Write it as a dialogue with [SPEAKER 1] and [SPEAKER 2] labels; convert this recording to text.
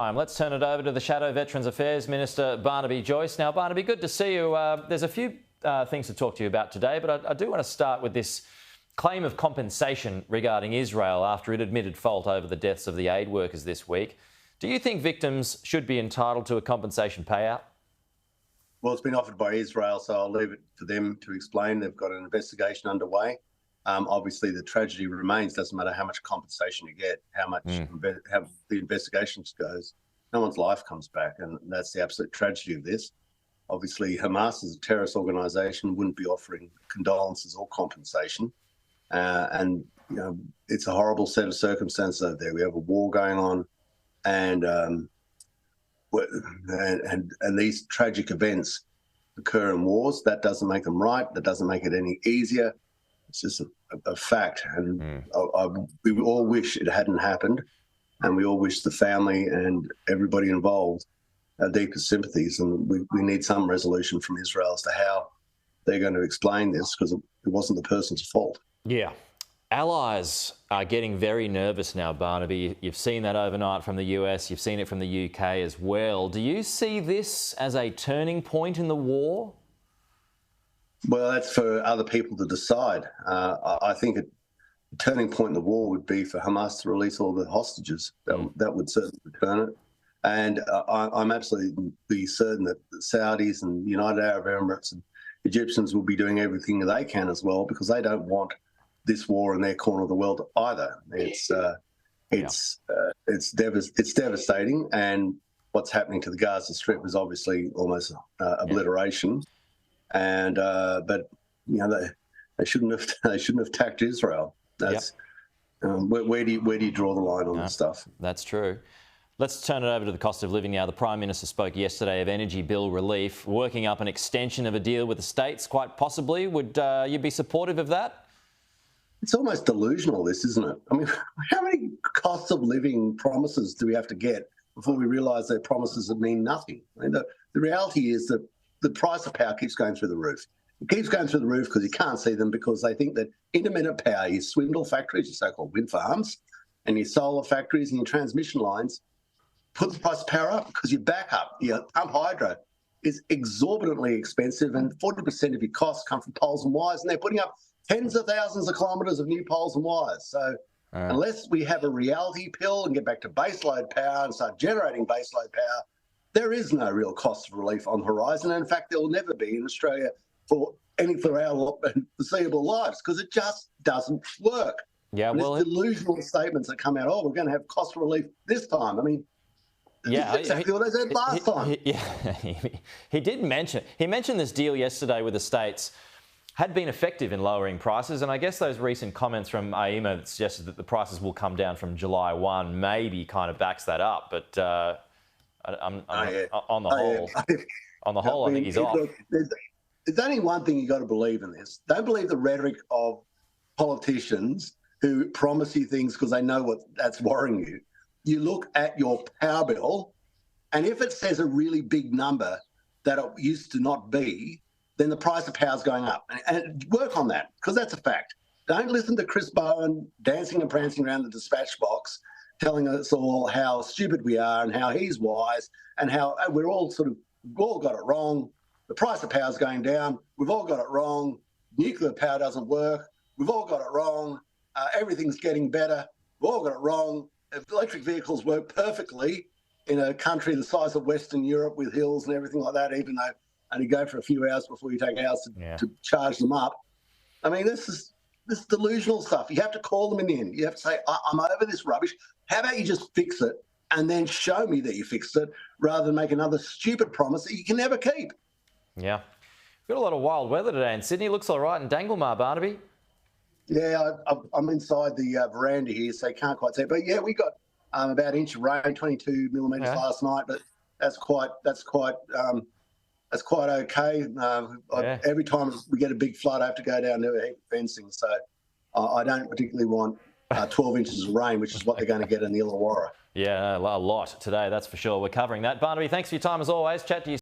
[SPEAKER 1] Let's turn it over to the Shadow Veterans Affairs Minister, Barnaby Joyce. Now, Barnaby, good to see you. There's a few things to talk to you about today, but I do want to start with this claim of compensation regarding Israel after it admitted fault over the deaths of the aid workers this week. Do you think victims should be entitled to a compensation payout?
[SPEAKER 2] Well, it's been offered by Israel, so I'll leave it for them to explain. They've got an investigation underway. Obviously, the tragedy remains. Doesn't matter how much compensation you get, how the investigation goes. No one's life comes back, and that's the absolute tragedy of this. Obviously, Hamas, as a terrorist organisation, wouldn't be offering condolences or compensation, and it's a horrible set of circumstances over there. We have a war going on, and these tragic events occur in wars. That doesn't make them right. That doesn't make it any easier. It's just a fact, and we all wish it hadn't happened, and we all wish the family and everybody involved our deepest sympathies, and we need some resolution from Israel as to how they're going to explain this, because it wasn't the person's fault.
[SPEAKER 1] Yeah. Allies are getting very nervous now, Barnaby. You've seen that overnight from the US, you've seen it from the UK as well. Do you see this as a turning point in the war?
[SPEAKER 2] Well, that's for other people to decide. I think a turning point in the war would be for Hamas to release all the hostages. That would certainly return it. And I'm absolutely certain that the Saudis and United Arab Emirates and Egyptians will be doing everything they can as well, because they don't want this war in their corner of the world either. It's devastating, and what's happening to the Gaza Strip is obviously almost obliteration. And but they shouldn't have attacked Israel. That's where do you draw the line on this stuff?
[SPEAKER 1] That's true. Let's turn it over to the cost of living now. The Prime Minister spoke yesterday of energy bill relief, working up an extension of a deal with the states, quite possibly. Would you be supportive of that?
[SPEAKER 2] It's almost delusional, this, isn't it? I mean, how many cost of living promises do we have to get before we realise they're promises that mean nothing? I mean, the reality is that the price of power keeps going through the roof. It keeps going through the roof because you can't see them, because they think that intermittent power, you swindle factories, your so-called wind farms, and your solar factories and your transmission lines, put the price of power up, because your backup, your pump hydro, is exorbitantly expensive, and 40% of your costs come from poles and wires, and they're putting up tens of thousands of kilometres of new poles and wires. So unless we have a reality pill and get back to baseload power and start generating baseload power, there is no real cost of relief on the horizon. And in fact, there will never be in Australia for our foreseeable lives, because it just doesn't work.
[SPEAKER 1] Yeah,
[SPEAKER 2] well, delusional statements that come out, we're going to have cost of relief this time. I mean,
[SPEAKER 1] yeah,
[SPEAKER 2] exactly what I said last time.
[SPEAKER 1] He mentioned this deal yesterday with the states had been effective in lowering prices, and I guess those recent comments from AEMO that suggested that the prices will come down from July 1 maybe kind of backs that up. But on the whole, I think he's off.
[SPEAKER 2] Look, there's only one thing you got to believe in this. Don't believe the rhetoric of politicians who promise you things because they know that's worrying you. You look at your power bill, and if it says a really big number that it used to not be, then the price of power is going up. And work on that, because that's a fact. Don't listen to Chris Bowen dancing and prancing around the dispatch box, telling us all how stupid we are and how he's wise and how we've all got it wrong. The price of power is going down. We've all got it wrong. Nuclear power doesn't work. We've all got it wrong. Everything's getting better. We've all got it wrong. Electric vehicles work perfectly in a country the size of Western Europe with hills and everything like that, even though only go for a few hours before you take hours to charge them up. I mean, this delusional stuff. You have to call them in. You have to say, I'm over this rubbish. How about you just fix it and then show me that you fixed it, rather than make another stupid promise that you can never keep?
[SPEAKER 1] Yeah. We've got a lot of wild weather today in Sydney. Looks all right in Danglemar, Barnaby.
[SPEAKER 2] Yeah, I'm inside the veranda here, so you can't quite see it. But yeah, we got about an inch of rain, 22 millimetres last night, but that's quite okay. Every time we get a big flood, I have to go down to a heap of fencing. So I don't particularly want 12 inches of rain, which is what they're going to get in the Illawarra.
[SPEAKER 1] Yeah, a lot today, that's for sure. We're covering that. Barnaby, thanks for your time as always. Chat to you